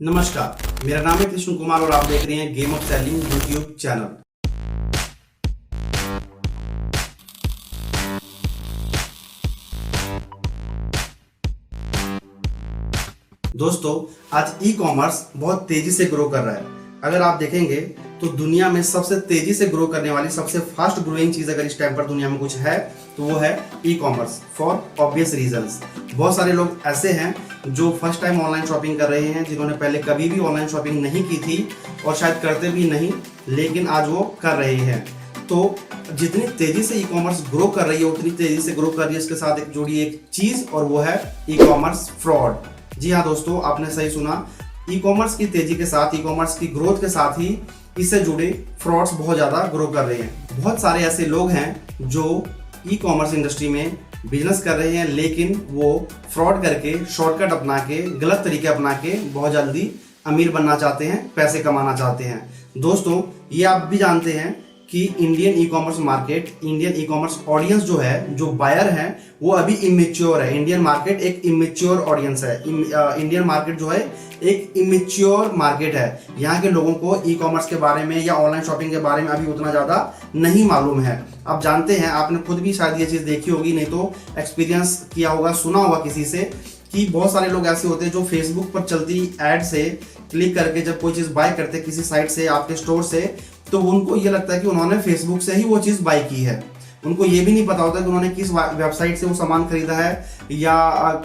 नमस्कार, मेरा नाम है कृष्ण कुमार और आप देख रहे हैं game of selling YouTube channel. दोस्तों, आज ई कॉमर्स बहुत तेजी से ग्रो कर रहा है। अगर आप देखेंगे तो दुनिया में सबसे तेजी से ग्रो करने वाली सबसे फास्ट ग्रोइंग चीज अगर इस टाइम पर दुनिया में कुछ है तो वो है e commerce, for obvious reasons. बहुत सारे लोग ऐसे हैं जो फर्स्ट टाइम ऑनलाइन शॉपिंग कर रहे हैं, जिन्होंने पहले कभी भी ऑनलाइन शॉपिंग नहीं की थी और शायद करते भी नहीं, लेकिन आज वो कर रहे हैं। तो जितनी तेजी से ई कॉमर्स ग्रो कर रही है उतनी तेजी से ग्रो कर रही है इसके साथ एक जुड़ी एक चीज, और वो है ई कॉमर्स फ्रॉड। जी हाँ दोस्तों, आपने सही सुना। ई कॉमर्स की तेजी के साथ, ई कॉमर्स की ग्रोथ के साथ ही इससे जुड़े फ्रॉड्स बहुत ज़्यादा ग्रो कर रहे हैं। बहुत सारे ऐसे लोग हैं जो ई कॉमर्स इंडस्ट्री में बिजनेस कर रहे हैं, लेकिन वो फ्रॉड करके, शॉर्टकट अपना के, गलत तरीके अपना के बहुत जल्दी अमीर बनना चाहते हैं, पैसे कमाना चाहते हैं। दोस्तों, ये आप भी जानते हैं कि Indian e commerce market, Indian e commerce audience जो है, जो बायर है, वो अभी इमेच्योर है। इंडियन मार्केट एक इमेच्योर ऑडियंस है। इंडियन मार्केट जो है एक इमेच्योर मार्केट है। यहाँ के लोगों को ई कॉमर्स के बारे में या ऑनलाइन शॉपिंग के बारे में अभी उतना ज़्यादा नहीं मालूम है। आप जानते हैं, आपने खुद भी शायद ये चीज़ देखी होगी, नहीं तो एक्सपीरियंस किया होगा, सुना होगा किसी से, कि बहुत सारे लोग ऐसे होते हैं जो फेसबुक पर चलती ऐड से क्लिक करके जब कोई चीज़ बाय करते हैं किसी साइट से, आपके स्टोर से, तो उनको ये लगता है कि उन्होंने फेसबुक से ही वो चीज़ बाय की है। उनको ये भी नहीं पता होता कि उन्होंने किस वेबसाइट से वो सामान खरीदा है या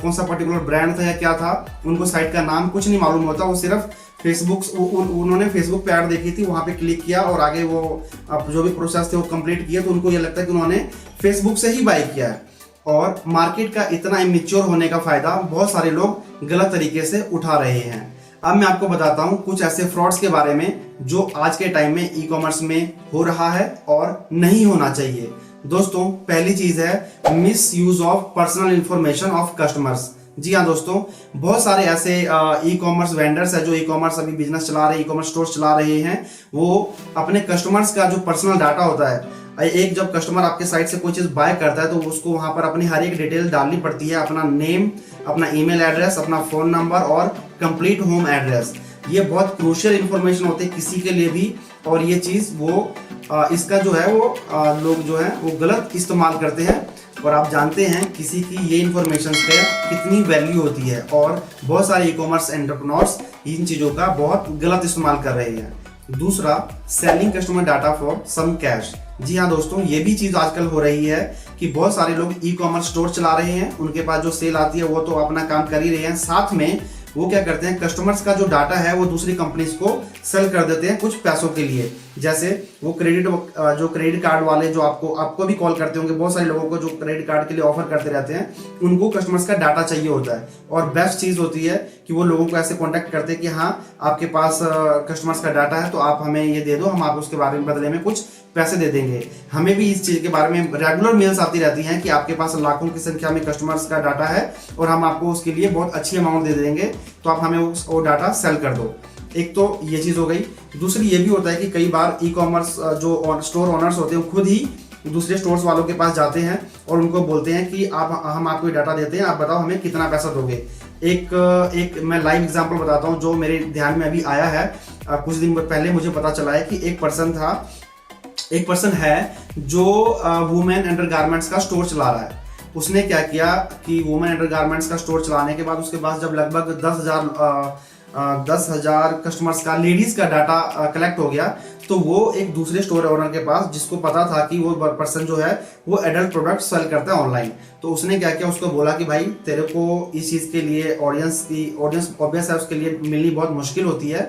कौन सा पर्टिकुलर ब्रांड था या क्या था। उनको साइट का नाम कुछ नहीं मालूम होता। वो सिर्फ फेसबुक, उन्होंने फेसबुक पे ऐड देखी थी, वहाँ पे क्लिक किया और आगे वो जो भी प्रोसेस थे वो कंप्लीट किया, तो उनको ये लगता है कि उन्होंने फेसबुक से ही बाय किया है। और मार्केट का इतना इमेच्योर होने का फायदा बहुत सारे लोग गलत तरीके से उठा रहे हैं। अब मैं आपको बताता हूं कुछ ऐसे फ्रॉड्स के बारे में जो आज के टाइम में ई कॉमर्स में हो रहा है और नहीं होना चाहिए। दोस्तों, पहली चीज है misuse of personal information of customers. जी हाँ दोस्तों, बहुत सारे ऐसे ई कॉमर्स वेंडर्स है जो ई कॉमर्स अभी बिजनेस चला रहे हैं, ई कॉमर्स स्टोर चला रहे हैं। वो अपने कस्टमर्स का जो पर्सनल डाटा होता है, एक जब कस्टमर आपके साइट से कोई चीज़ बाय करता है तो उसको वहाँ पर अपनी हर एक डिटेल डालनी पड़ती है, अपना नेम, अपना ईमेल एड्रेस, अपना फ़ोन नंबर और कंप्लीट होम एड्रेस। ये बहुत क्रूशियल इन्फॉर्मेशन होती है किसी के लिए भी, और ये चीज़ वो इसका जो है वो लोग जो है वो गलत इस्तेमाल करते हैं। और आप जानते हैं किसी की ये इन्फॉर्मेशन पे कितनी वैल्यू होती है, और बहुत सारे ई कॉमर्स एंटरप्रेन्योर्स इन चीज़ों का बहुत गलत इस्तेमाल कर रहे हैं। दूसरा, selling customer data for some cash. जी हाँ दोस्तों, ये भी चीज़ आजकल हो रही है कि बहुत सारे लोग ई कॉमर्स स्टोर चला रहे हैं, उनके पास जो सेल आती है वो तो अपना काम कर ही रहे हैं, साथ में वो क्या करते हैं, कस्टमर्स का जो डाटा है वो दूसरी कंपनीज को सेल कर देते हैं कुछ पैसों के लिए। जैसे वो जो क्रेडिट कार्ड वाले जो आपको भी कॉल करते होंगे, बहुत सारे लोगों को जो क्रेडिट कार्ड के लिए ऑफर करते रहते हैं, उनको कस्टमर्स का डाटा चाहिए होता है। और बेस्ट चीज़ होती है कि वो लोगों को ऐसे कॉन्टैक्ट करते हैं कि हाँ, आपके पास कस्टमर्स का डाटा है तो आप हमें ये दे दो, हम आप उसके बारे में बदले में कुछ पैसे दे देंगे। हमें भी इस चीज़ के बारे में रेगुलर मेल्स आती रहती हैं कि आपके पास लाखों की संख्या में कस्टमर्स का डाटा है और हम आपको उसके लिए बहुत अच्छी अमाउंट दे देंगे, तो आप हमें वो डाटा सेल कर दो। एक तो ये चीज़ हो गई। दूसरी ये भी होता है कि कई बार ई कॉमर्स जो स्टोर ओनर्स होते हैं वो खुद ही दूसरे स्टोर्स वालों के पास जाते हैं और उनको बोलते हैं कि हम आपको डाटा देते हैं, आप बताओ हमें कितना पैसा दोगे। एक मैं लाइव एग्जांपल बताता हूँ जो मेरे ध्यान में अभी आया है। कुछ दिन पहले मुझे पता चला है कि एक पर्सन है जो वुमेन अंडरगारमेंट्स का स्टोर चला रहा है। उसने क्या किया कि वुमेन अंडरगारमेंट्स का स्टोर चलाने के बाद उसके पास जब लगभग 10,000 कस्टमर्स का, लेडीज का डाटा कलेक्ट हो गया, तो वो एक दूसरे स्टोर ओनर के पास, जिसको पता था कि वो पर्सन जो है वो एडल्ट प्रोडक्ट सेल करता है ऑनलाइन, तो उसने क्या किया, उसको बोला कि भाई तेरे को इस चीज़ के लिए ऑडियंस ऑब्वियस है, उसके लिए मिलनी बहुत मुश्किल होती है,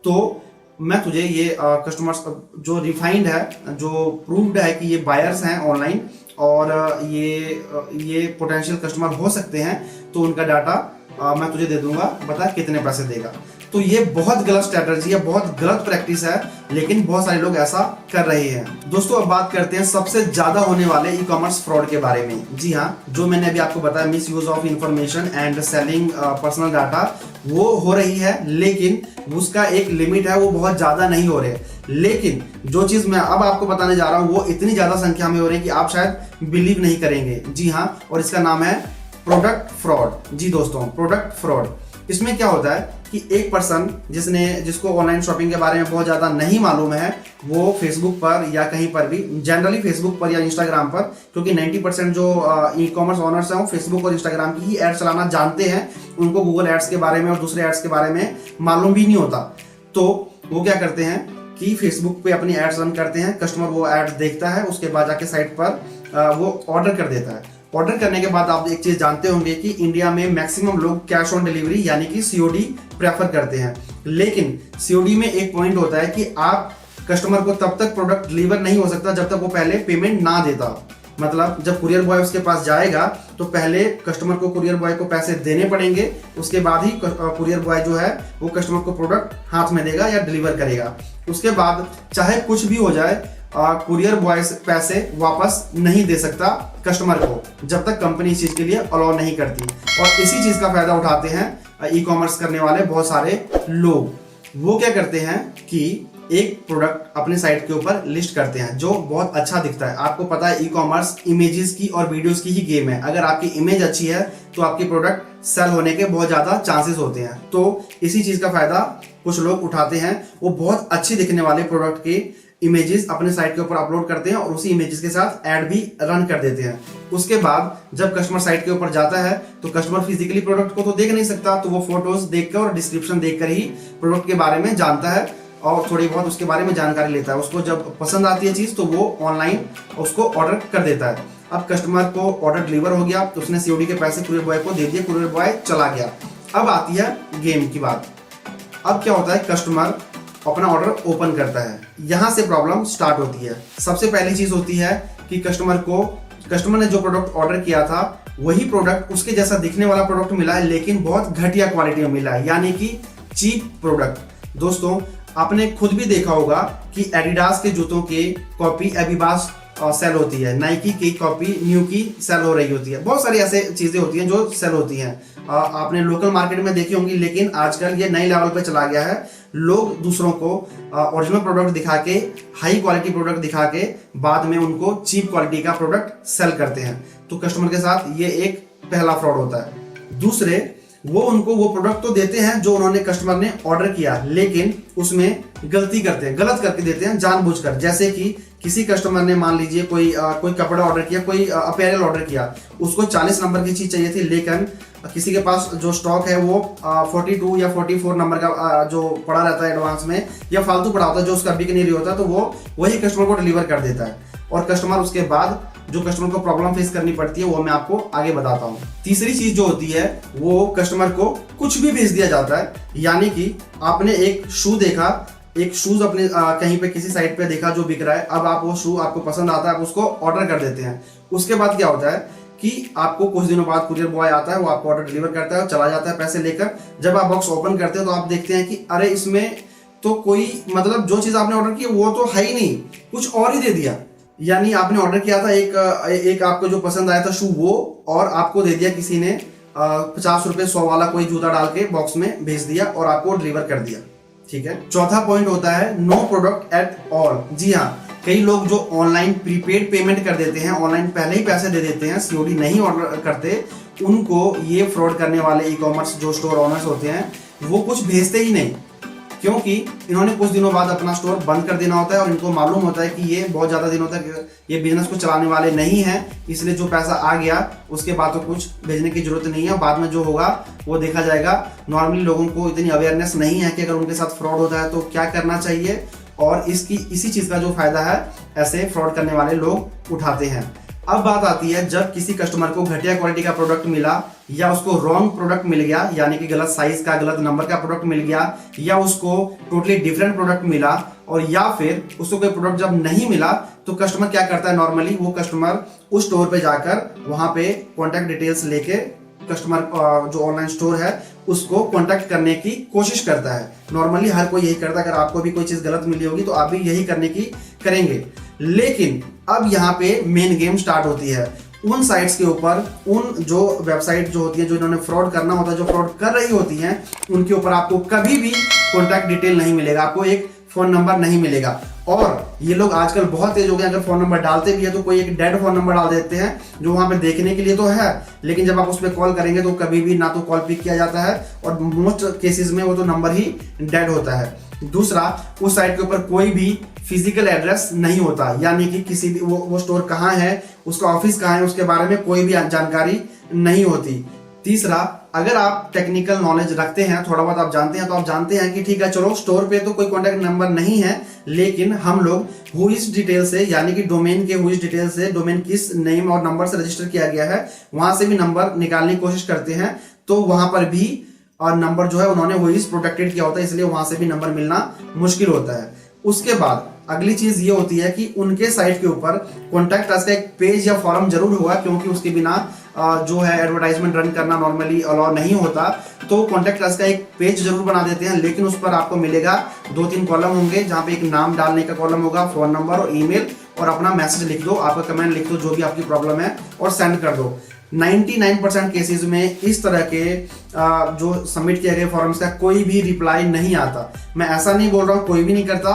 तो मैं तुझे ये कस्टमर्स जो रिफाइंड है, जो प्रूव्ड है कि ये बायर्स हैं ऑनलाइन और ये पोटेंशियल कस्टमर हो सकते हैं, तो उनका डाटा मैं तुझे दे दूंगा, बता कितने पैसे देगा। तो ये बहुत गलत स्ट्रेटजी है, बहुत गलत प्रैक्टिस है, लेकिन बहुत सारे लोग ऐसा कर रहे हैं। दोस्तों, अब बात करते हैं सबसे ज्यादा होने वाले ई कॉमर्स फ्रॉड के बारे में। जी हाँ, जो मैंने अभी आपको बताया, miss use of information and selling personal data, वो हो रही है, लेकिन उसका एक लिमिट है, वो बहुत ज्यादा नहीं हो रहे। लेकिन जो चीज मैं अब आपको बताने जा रहा हूँ वो इतनी ज्यादा संख्या में हो रही है कि आप शायद बिलीव नहीं करेंगे। जी हाँ, और इसका नाम है प्रोडक्ट फ्रॉड। जी दोस्तों, प्रोडक्ट फ्रॉड। इसमें क्या होता है कि एक पर्सन जिसको ऑनलाइन शॉपिंग के बारे में बहुत ज़्यादा नहीं मालूम है, वो फेसबुक पर या कहीं पर भी, जनरली फेसबुक पर या इंस्टाग्राम पर, क्योंकि 90% जो ई कॉमर्स ऑनर्स हैं वो फेसबुक और इंस्टाग्राम की ही एड चलाना जानते हैं, उनको गूगल एड्स के बारे में और दूसरे एड्स के बारे में मालूम भी नहीं होता। तो वो क्या करते हैं कि फेसबुक पे अपनी एड्स रन करते हैं, कस्टमर वो एड्स देखता है, उसके बाद जाके साइट पर वो ऑर्डर कर देता है। ऑर्डर करने के बाद आप एक चीज जानते होंगे कि इंडिया में मैक्सिमम लोग कैश ऑन डिलीवरी यानी कि सीओडी प्रेफर करते हैं, लेकिन सीओडी में एक पॉइंट होता है कि आप कस्टमर को तब तक प्रोडक्ट डिलीवर नहीं हो सकता जब तक वो पहले पेमेंट ना देता। मतलब जब कुरियर बॉय उसके पास जाएगा तो पहले कस्टमर को कुरियर बॉय को पैसे देने पड़ेंगे, उसके बाद ही कुरियर बॉय जो है वो कस्टमर को प्रोडक्ट हाथ में देगा या डिलीवर करेगा। उसके बाद चाहे कुछ भी हो जाए, कुरियर बॉय पैसे वापस नहीं दे सकता कस्टमर को जब तक कंपनी इस चीज के लिए अलाउ नहीं करती। और इसी चीज का फायदा उठाते हैं ई कॉमर्स करने वाले बहुत सारे लोग। वो क्या करते हैं कि एक प्रोडक्ट अपने साइट के ऊपर लिस्ट करते हैं जो बहुत अच्छा दिखता है। आपको पता है ई कॉमर्स इमेजेस की और वीडियोस की ही गेम है। अगर आपकी इमेज अच्छी है तो आपकी प्रोडक्ट सेल होने के बहुत ज्यादा चांसेस होते हैं। तो इसी चीज का फायदा कुछ लोग उठाते हैं, वो बहुत अच्छी दिखने वाले प्रोडक्ट के इमेजेस अपने साइट के ऊपर अपलोड करते हैं और उसी इमेजेस के साथ ऐड भी रन कर देते हैं। उसके बाद जब कस्टमर साइट के ऊपर जाता है तो कस्टमर फिजिकली प्रोडक्ट को तो देख नहीं सकता, तो वो फोटोज देखकर और डिस्क्रिप्शन देखकर ही प्रोडक्ट के बारे में जानता है और थोड़ी बहुत उसके बारे में जानकारी लेता है। उसको जब पसंद आती है चीज तो वो ऑनलाइन उसको ऑर्डर कर देता है। अब कस्टमर को ऑर्डर डिलीवर हो गया तो उसने सीओडी के पैसे कुरियर बॉय को दे दिए, कुरियर बॉय चला गया। अब आती है गेम की बात। अब क्या होता है, कस्टमर अपना ऑर्डर ओपन करता है, यहां से प्रॉब्लम स्टार्ट होती है। सबसे पहली चीज होती है कि कस्टमर ने जो प्रोडक्ट ऑर्डर किया था वही प्रोडक्ट उसके जैसा दिखने वाला प्रोडक्ट मिला है, लेकिन बहुत घटिया क्वालिटी में मिला है, यानी कि चीप प्रोडक्ट। दोस्तों आपने खुद भी देखा होगा कि एडिडास के जूतों के कॉपी एबिबास सेल होती है, नाइकी की कॉपी न्यू की सेल हो रही होती है, बहुत सारी ऐसे चीजें होती हैं जो सेल होती हैं। आपने लोकल मार्केट में देखी होंगी, लेकिन आजकल ये नए लेवल पे चला गया है। लोग दूसरों को ओरिजिनल प्रोडक्ट दिखा के, हाई क्वालिटी प्रोडक्ट दिखा के बाद में उनको चीप क्वालिटी का प्रोडक्ट सेल करते हैं। तो कस्टमर के साथ ये एक पहला फ्रॉड होता है। दूसरे, वो उनको वो प्रोडक्ट तो देते हैं जो उन्होंने कस्टमर ने ऑर्डर किया, लेकिन उसमें गलती करते हैं, गलत करके देते हैं जानबूझकर। जैसे कि किसी कस्टमर ने मान लीजिए कोई कपड़ा ऑर्डर किया, कोई अपैरल ऑर्डर किया, उसको 40 नंबर की चीज चाहिए थी, लेकिन किसी के पास जो स्टॉक है वो 42 या 44 नंबर का जो पड़ा रहता है एडवांस में या फालतू पड़ा होता है जो उसका बिक नहीं रही होता, तो वो वही कस्टमर को डिलीवर कर देता है। और कस्टमर उसके बाद जो कस्टमर को प्रॉब्लम फेस करनी पड़ती है वो मैं आपको आगे बताता हूँ। तीसरी चीज जो होती है वो कस्टमर को कुछ भी भेज दिया जाता है, यानी कि आपने एक शू देखा, एक शूज अपने कहीं पे किसी साइट पे देखा जो बिक रहा है, अब आप वो शू आपको पसंद आता है, आप उसको ऑर्डर कर देते हैं। उसके बाद क्या होता है कि आपको कुछ दिनों बाद कुरियर बॉय आता है, वो आपको ऑर्डर डिलीवर करता है और चला जाता है पैसे लेकर। जब आप बॉक्स ओपन करते हो तो आप देखते हैं कि अरे इसमें तो कोई मतलब जो चीज आपने ऑर्डर की वो तो है ही नहीं, कुछ और ही दे दिया। यानी आपने ऑर्डर किया था एक आपको जो पसंद आया था शू वो, और आपको दे दिया किसी ने 50 रुपए 100 वाला कोई जूता डाल के बॉक्स में भेज दिया और आपको डिलीवर कर दिया। ठीक है। चौथा पॉइंट होता है नो प्रोडक्ट एट ऑल। जी हाँ, कई लोग जो ऑनलाइन प्रीपेड पेमेंट कर देते हैं, ऑनलाइन पहले ही पैसे दे देते हैं, सीओडी नहीं ऑर्डर करते, उनको ये फ्रॉड करने वाले ई कॉमर्स जो स्टोर ओनर्स होते हैं वो कुछ भेजते ही नहीं, क्योंकि इन्होंने कुछ दिनों बाद अपना स्टोर बंद कर देना होता है और इनको मालूम होता है कि ये बहुत ज़्यादा दिनों तक ये बिजनेस को चलाने वाले नहीं हैं, इसलिए जो पैसा आ गया उसके बाद तो कुछ भेजने की जरूरत नहीं है, बाद में जो होगा वो देखा जाएगा। नॉर्मली लोगों को इतनी अवेयरनेस नहीं है कि अगर उनके साथ फ्रॉड होता है तो क्या करना चाहिए, और इसी चीज़ का जो फायदा है ऐसे फ्रॉड करने वाले लोग उठाते हैं। अब बात आती है जब किसी कस्टमर को घटिया क्वालिटी का प्रोडक्ट मिला या उसको रॉन्ग प्रोडक्ट मिल गया, यानी कि गलत साइज का गलत नंबर का प्रोडक्ट मिल गया, या उसको टोटली डिफरेंट प्रोडक्ट मिला, और या फिर उसको कोई प्रोडक्ट जब नहीं मिला तो कस्टमर क्या करता है, नॉर्मली वो कस्टमर उस स्टोर पे जाकर वहां पे कॉन्टैक्ट डिटेल्स लेके कस्टमर जो ऑनलाइन स्टोर है उसको कॉन्टैक्ट करने की कोशिश करता है। नॉर्मली हर कोई यही करता है, अगर आपको भी कोई चीज गलत मिली होगी तो आप भी यही करने की करेंगे। लेकिन अब यहाँ पे मेन गेम स्टार्ट होती है। उन साइट्स के ऊपर, उन जो वेबसाइट जो होती है जो इन्होंने फ्रॉड करना होता है, जो फ्रॉड कर रही होती हैं, उनके ऊपर आपको कभी भी कॉन्टैक्ट डिटेल नहीं मिलेगा, आपको एक फोन नंबर नहीं मिलेगा। और ये लोग आजकल बहुत तेज हो गए, अगर फोन नंबर डालते भी है तो कोई एक डेड फोन नंबर डाल देते हैं जो वहां पे देखने के लिए तो है, लेकिन जब आप उस पर कॉल करेंगे तो कभी भी ना तो कॉल पिक किया जाता है और मोस्ट केसेस में वो तो नंबर ही डेड होता है। दूसरा, उस साइट के ऊपर कोई भी फिजिकल एड्रेस नहीं होता, यानी कि किसी भी वो स्टोर कहाँ है, उसका ऑफिस कहाँ है, उसके बारे में कोई भी जानकारी नहीं होती। तीसरा, अगर आप टेक्निकल नॉलेज रखते हैं, थोड़ा बहुत आप जानते हैं, तो आप जानते हैं कि ठीक है चलो स्टोर पे तो कोई कॉन्टैक्ट नंबर नहीं है, लेकिन हम लोग हुईज डिटेल से, यानी कि डोमेन के हुईज डिटेल से, डोमेन किस नेम और नंबर से रजिस्टर किया गया है वहां से भी नंबर निकालने की कोशिश करते हैं, तो वहां पर भी नंबर जो है उन्होंने हुईज प्रोटेक्टेड किया होता है, इसलिए वहां से भी नंबर मिलना मुश्किल होता है। उसके बाद अगली चीज ये होती है कि उनके साइट के ऊपर कॉन्टैक्ट अस का एक पेज या फॉर्म जरूर होगा, क्योंकि उसके बिना जो है एडवर्टाइजमेंट रन करना नॉर्मली अलाउ नहीं होता। तो कॉन्टैक्ट अस का एक पेज जरूर बना देते हैं, लेकिन उस पर आपको मिलेगा 2-3 कॉलम होंगे, जहां पे एक नाम डालने का कॉलम होगा, फोन नंबर और ईमेल, और अपना मैसेज लिख दो, आपका कमेंट लिख दो, जो भी आपकी प्रॉब्लम है, और सेंड कर दो। 99% केसेस में इस तरह के जो सबमिट किए गए फॉर्म्स का कोई भी रिप्लाई नहीं आता। मैं ऐसा नहीं बोल रहा हूँ कोई भी नहीं करता,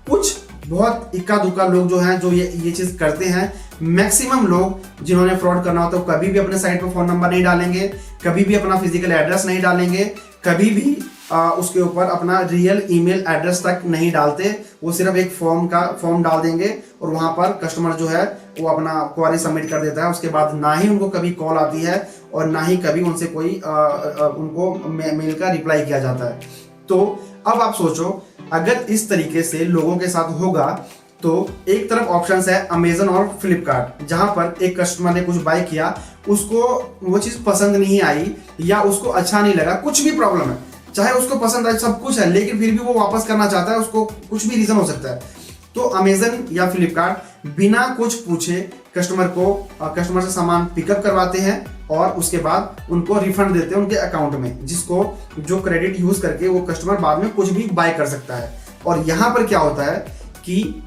कुछ बहुत इक्का दुक्का लोग जो हैं जो ये चीज करते हैं। मैक्सिमम लोग जिन्होंने फ्रॉड करना होता है कभी भी अपने साइट पर फोन नंबर नहीं डालेंगे, कभी भी अपना फिजिकल एड्रेस नहीं डालेंगे, कभी भी उसके ऊपर अपना रियल ईमेल एड्रेस तक नहीं डालते। वो सिर्फ एक फॉर्म डाल देंगे और वहां पर कस्टमर जो है वो अपना क्वारी सबमिट कर देता है। उसके बाद ना ही उनको कभी कॉल आती है और ना ही कभी उनसे कोई उनको मेल का रिप्लाई किया जाता है। तो अब आप सोचो, अगर इस तरीके से लोगों के साथ होगा तो एक तरफ ऑप्शंस है अमेजन और फ्लिपकार्ट, जहां पर एक कस्टमर ने कुछ बाय किया, उसको वो चीज पसंद नहीं आई या उसको अच्छा नहीं लगा, कुछ भी प्रॉब्लम है, चाहे उसको पसंद आए सब कुछ है, लेकिन फिर भी वो वापस करना चाहता है, उसको कुछ भी रीजन हो सकता है, तो अमेजन या फ्लिपकार्ट बिना कुछ पूछे कस्टमर से सामान पिकअप करवाते हैं और उसके बाद उनको रिफंड देते हैं उनके अकाउंट में, जिसको जो क्रेडिट यूज करके वो कस्टमर बाद में कुछ भी बाय कर सकता है। और यहाँ पर क्या होता है कि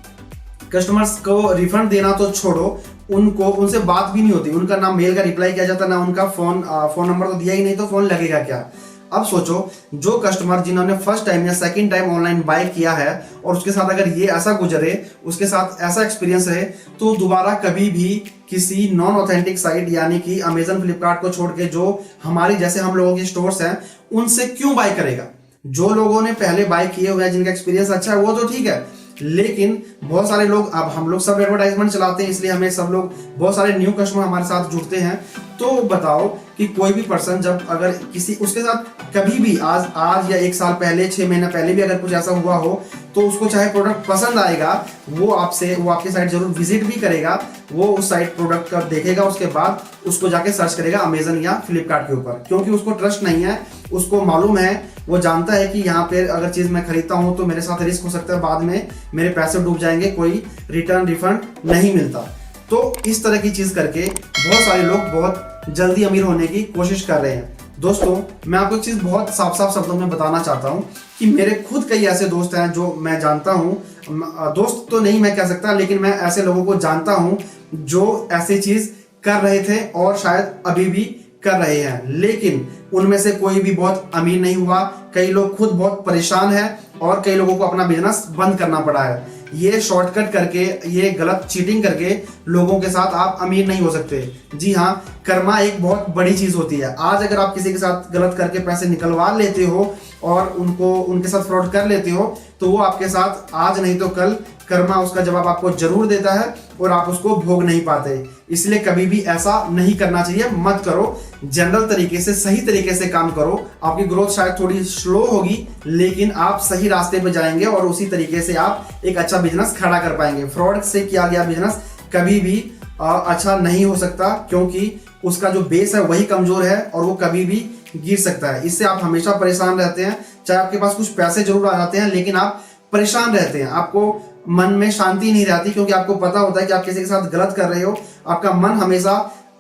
कस्टमर्स को रिफंड देना तो छोड़ो, उनसे बात भी नहीं होती, उनका ना मेल का रिप्लाई किया जाता, ना उनका फोन नंबर तो दिया ही नहीं, तो फोन लगेगा क्या। अब सोचो, जो कस्टमर जिन्होंने फर्स्ट टाइम या सेकंड टाइम ऑनलाइन बाय किया है और उसके साथ अगर ये ऐसा गुजरे, उसके साथ ऐसा एक्सपीरियंस रहे, तो दोबारा कभी भी किसी नॉन ऑथेंटिक साइट यानी कि अमेजन फ्लिपकार्ट को छोड़ के जो हमारी जैसे हम लोगों की स्टोर्स हैं उनसे क्यों बाय करेगा। जो लोगों ने पहले बाय किए हुए हैं, जिनका एक्सपीरियंस अच्छा है, वो तो ठीक है, लेकिन बहुत सारे लोग, अब हम लोग सब एडवर्टाइजमेंट चलाते हैं, इसलिए हमें सब लोग, बहुत सारे न्यू कस्टमर हमारे साथ जुड़ते हैं। तो बताओ कि कोई भी पर्सन जब अगर किसी उसके साथ कभी भी आज या 1 साल पहले, 6 महीना पहले भी अगर कुछ ऐसा हुआ हो, तो उसको चाहे प्रोडक्ट पसंद आएगा, वो आपकी साइट जरूर विजिट भी करेगा, वो उस साइट प्रोडक्ट का देखेगा, उसके बाद उसको जाके सर्च करेगा अमेजन या फ्लिपकार्ट के ऊपर, क्योंकि उसको ट्रस्ट नहीं है, उसको मालूम है, वो जानता है कि यहाँ पे अगर चीज मैं खरीदता हूँ तो मेरे साथ रिस्क हो सकता है, बाद में मेरे पैसे डूब जाएंगे, कोई रिटर्न रिफंड नहीं मिलता। तो इस तरह की चीज करके बहुत सारे लोग बहुत जल्दी अमीर होने की कोशिश कर रहे हैं। दोस्तों, मैं आपको एक चीज बहुत साफ साफ शब्दों में बताना चाहता हूँ कि मेरे खुद कई ऐसे दोस्त हैं जो मैं जानता हूँ, दोस्त तो नहीं मैं कह सकता, लेकिन मैं ऐसे लोगों को जानता हूँ जो ऐसी चीज कर रहे थे और शायद अभी भी कर रहे हैं, लेकिन उनमें से कोई भी बहुत अमीर नहीं हुआ। कई लोग खुद बहुत परेशान हैं और कई लोगों को अपना बिजनेस बंद करना पड़ा है। ये शॉर्टकट करके, ये गलत चीटिंग करके लोगों के साथ आप अमीर नहीं हो सकते। जी हाँ, कर्मा एक बहुत बड़ी चीज होती है। आज अगर आप किसी के साथ गलत करके पैसे निकलवा लेते हो और उनके साथ फ्रॉड कर लेते हो, तो वो आपके साथ आज नहीं तो कल कर्मा उसका जवाब आपको जरूर देता है और आप उसको भोग नहीं पाते। इसलिए कभी भी ऐसा नहीं करना चाहिए, मत करो। जनरल तरीके से, सही तरीके से काम करो। आपकी ग्रोथ शायद थोड़ी स्लो होगी, लेकिन आप सही रास्ते पे जाएंगे और उसी तरीके से आप एक अच्छा बिजनेस खड़ा कर पाएंगे। फ्रॉड से किया गया बिजनेस कभी भी अच्छा नहीं हो सकता, क्योंकि उसका जो बेस है वही कमजोर है और वो कभी भी गिर सकता है। इससे आप हमेशा परेशान रहते हैं। चाहे आपके पास कुछ पैसे जरूर आ जाते हैं, लेकिन आप परेशान रहते हैं, आपको मन में शांति नहीं रहती, क्योंकि आपको पता होता है कि आप किसी के साथ गलत कर रहे हो। आपका मन हमेशा,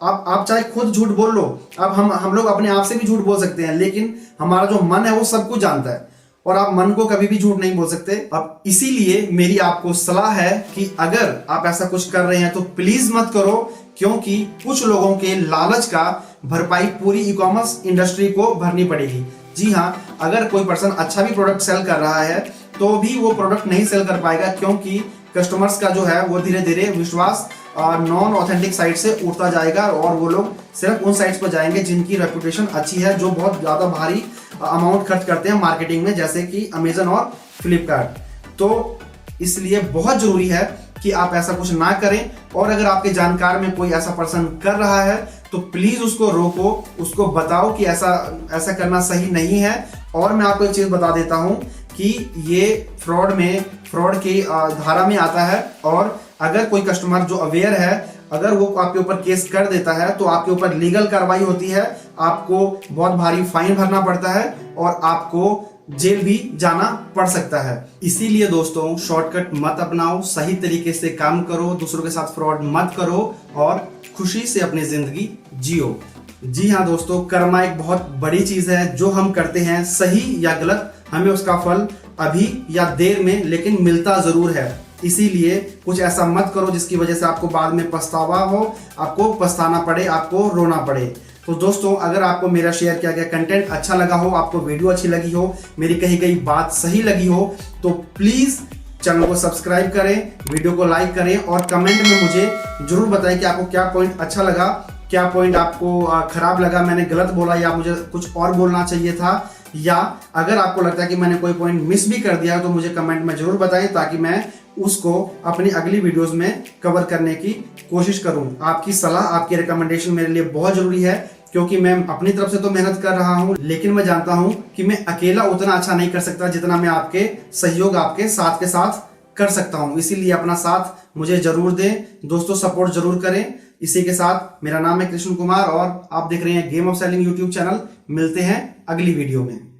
आप चाहे खुद झूठ बोल लो, अब हम लोग अपने आप से भी झूठ बोल सकते हैं, लेकिन हमारा जो मन है वो सब कुछ जानता है और आप मन को कभी भी झूठ नहीं बोल सकते। अब इसीलिए मेरी आपको सलाह है कि अगर आप ऐसा कुछ कर रहे हैं तो प्लीज मत करो, क्योंकि कुछ लोगों के लालच का भरपाई पूरी ई कॉमर्स इंडस्ट्री को भरनी पड़ेगी। जी हाँ, अगर कोई पर्सन अच्छा भी प्रोडक्ट सेल कर रहा है तो भी वो प्रोडक्ट नहीं सेल कर पाएगा, क्योंकि कस्टमर्स का जो है वो धीरे धीरे विश्वास नॉन ऑथेंटिक साइट से उठता जाएगा और वो लोग सिर्फ उन साइट्स पर जाएंगे जिनकी रेपुटेशन अच्छी है, जो बहुत ज़्यादा भारी अमाउंट खर्च करते हैं मार्केटिंग में, जैसे कि अमेजन और फ्लिपकार्ट। तो इसलिए बहुत ज़रूरी है कि आप ऐसा कुछ ना करें, और अगर आपके जानकार में कोई ऐसा पर्सन कर रहा है तो प्लीज़ उसको रोको, उसको बताओ कि ऐसा करना सही नहीं है। और मैं आपको एक चीज़ बता देता हूँ कि ये फ्रॉड की धारा में आता है, और अगर कोई कस्टमर जो अवेयर है, अगर वो आपके ऊपर केस कर देता है तो आपके ऊपर लीगल कार्रवाई होती है, आपको बहुत भारी फाइन भरना पड़ता है और आपको जेल भी जाना पड़ सकता है। इसीलिए दोस्तों शॉर्टकट मत अपनाओ, सही तरीके से काम करो, दूसरों के साथ फ्रॉड मत करो और खुशी से अपनी जिंदगी जियो। जी हाँ दोस्तों, कर्मा एक बहुत बड़ी चीज है। जो हम करते हैं सही या गलत, हमें उसका फल अभी या देर में लेकिन मिलता जरूर है। इसीलिए कुछ ऐसा मत करो जिसकी वजह से आपको बाद में पछतावा हो, आपको पछताना पड़े, आपको रोना पड़े। तो दोस्तों अगर आपको मेरा शेयर किया गया कंटेंट अच्छा लगा हो, आपको वीडियो अच्छी लगी हो, मेरी कही गई बात सही लगी हो, तो प्लीज़ चैनल को सब्सक्राइब करें, वीडियो को लाइक करें और कमेंट में मुझे जरूर बताएं कि आपको क्या पॉइंट अच्छा लगा, क्या पॉइंट आपको खराब लगा, मैंने गलत बोला या मुझे कुछ और बोलना चाहिए था, या अगर आपको लगता है कि मैंने कोई पॉइंट मिस भी कर दिया तो मुझे कमेंट में जरूर बताएं, ताकि मैं उसको अपनी अगली वीडियोस में कवर करने की कोशिश करूं। आपकी सलाह, आपकी रिकमेंडेशन मेरे लिए बहुत जरूरी है, क्योंकि मैं अपनी तरफ से तो मेहनत कर रहा हूं, लेकिन मैं जानता हूं कि मैं अकेला उतना अच्छा नहीं कर सकता जितना मैं आपके सहयोग, आपके साथ के साथ कर सकता हूं। इसीलिए अपना साथ मुझे जरूर दें दोस्तों, सपोर्ट जरूर करें। इसी के साथ मेरा नाम है कृष्ण कुमार और आप देख रहे हैं game of selling YouTube channel. मिलते हैं अगली वीडियो में।